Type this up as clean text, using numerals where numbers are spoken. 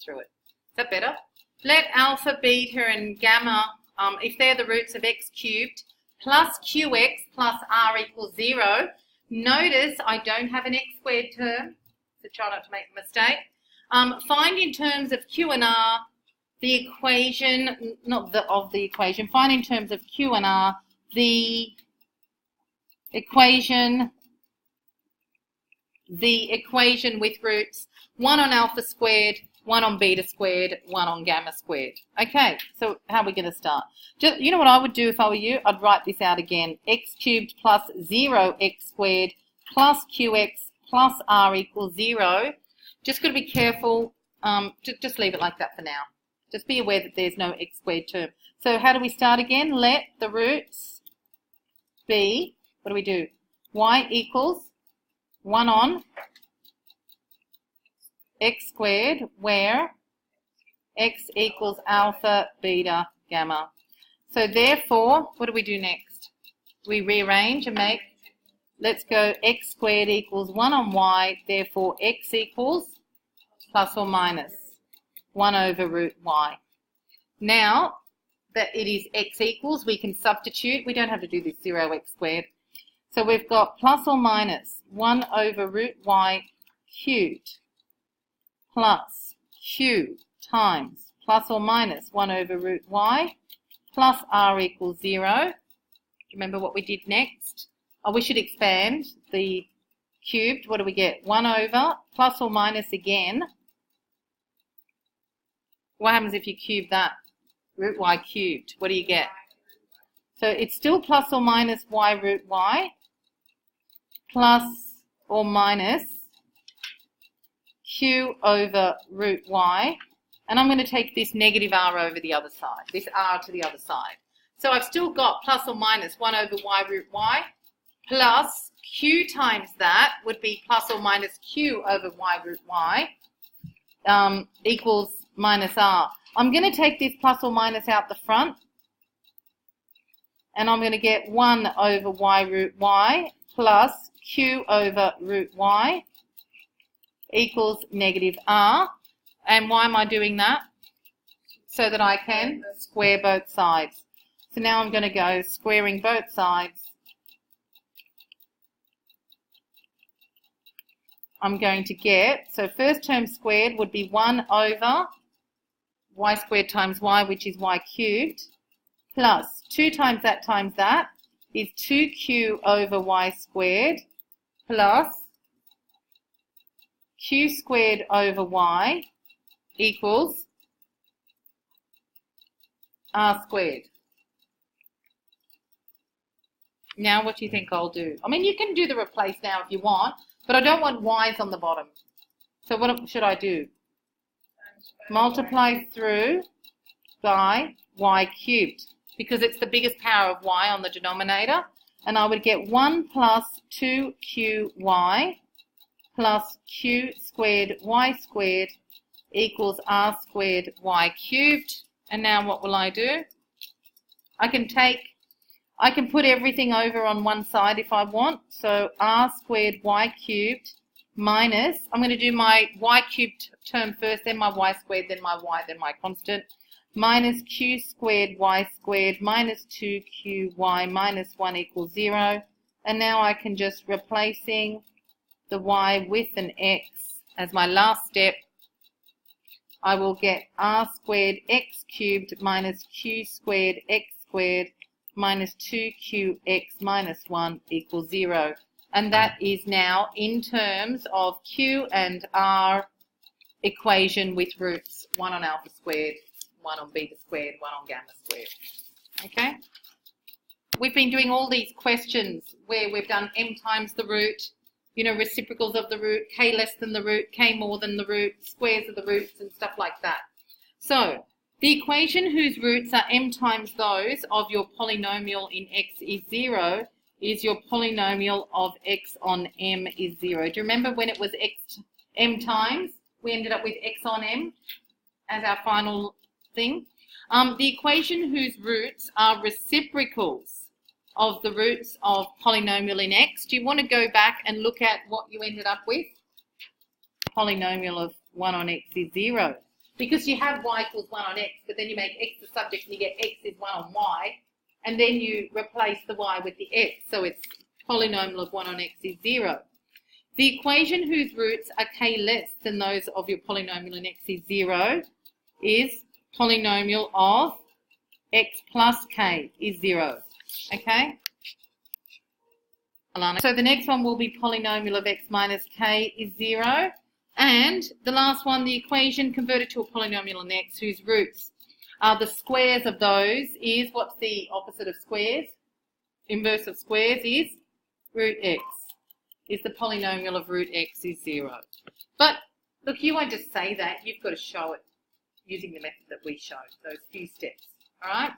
through it. Is that better? Let alpha, beta, and gamma, if they're the roots of x cubed, plus qx plus r equals 0. Notice I don't have an x squared term, so try not to make a mistake. Find in terms of q and r the equation, find in terms of q and r the equation with roots 1 on alpha squared, 1 on beta squared, 1 on gamma squared. Okay, so how are we going to start? Just, you know what I would do if I were you? I'd write this out again. X cubed plus 0x squared plus qx plus r equals 0. Just got to be careful. Just leave it like that for now. Just be aware that there's no x squared term. So how do we start again? Let the roots be, what do we do? Y equals 1 on x squared, where x equals alpha, beta, gamma. So therefore, what do we do next? We rearrange and make, let's go x squared equals 1 on y, therefore x equals plus or minus 1 over root y. Now that it is x equals, we can substitute. We don't have to do this 0x squared. So we've got plus or minus 1 over root y cubed plus q times plus or minus 1 over root y plus r equals 0. Remember what we did next? Oh, we should expand the cubed. What do we get? 1 over plus or minus again. What happens if you cube that? Root y cubed. What do you get? So it's still plus or minus y root y plus or minus q over root y, and I'm going to take this negative r over the other side, this r to the other side. So I've still got plus or minus 1 over y root y plus q times that would be plus or minus q over y root y equals minus r. I'm going to take this plus or minus out the front, and I'm going to get 1 over y root y plus q over root y equals negative r. And why am I doing that? So that I can square both sides. So now I'm going to go squaring both sides. I'm going to get, so first term squared would be 1 over y squared times y, which is y cubed, plus 2 times that is 2q over y squared, plus q squared over y equals r squared. Now what do you think I'll do? I mean, you can do the replace now if you want, but I don't want y's on the bottom. So what should I do? Multiply through by y cubed, because it's the biggest power of y on the denominator, and I would get 1 plus 2qy plus q squared y squared equals r squared y cubed. And now what will I do? I can put everything over on one side if I want. So r squared y cubed minus, I'm going to do my y cubed term first, then my y squared, then my y, then my constant, minus q squared y squared minus 2qy minus 1 equals 0. And now I can just replacing the y with an x as my last step. I will get r squared x cubed minus q squared x squared minus 2qx minus 1 equals 0. And that is now in terms of q and r equation with roots 1 on alpha squared, 1 on beta squared, 1 on gamma squared. Okay? We've been doing all these questions where we've done m times the root, you know, reciprocals of the root, k less than the root, k more than the root, squares of the roots and stuff like that. So the equation whose roots are m times those of your polynomial in x is 0 is your polynomial of x on m is 0. Do you remember when it was m times? We ended up with x on m as our final thing. The equation whose roots are reciprocals of the roots of polynomial in x. Do you want to go back and look at what you ended up with? Polynomial of 1 on x is 0. because you have y equals 1 on x, but then you make x the subject and you get x is 1 on y, and then you replace the y with the x, so it's polynomial of 1 on x is 0. The equation whose roots are k less than those of your polynomial in x is 0 is polynomial of x plus k is 0. Okay? Alana. So the next one will be polynomial of x minus k is 0. And the last one, the equation converted to a polynomial in x whose roots are the squares of those is, what's the opposite of squares? Inverse of squares is root x. Is the polynomial of root x is 0. But look, you won't just say that. You've got to show it using the method that we showed, those few steps. All right?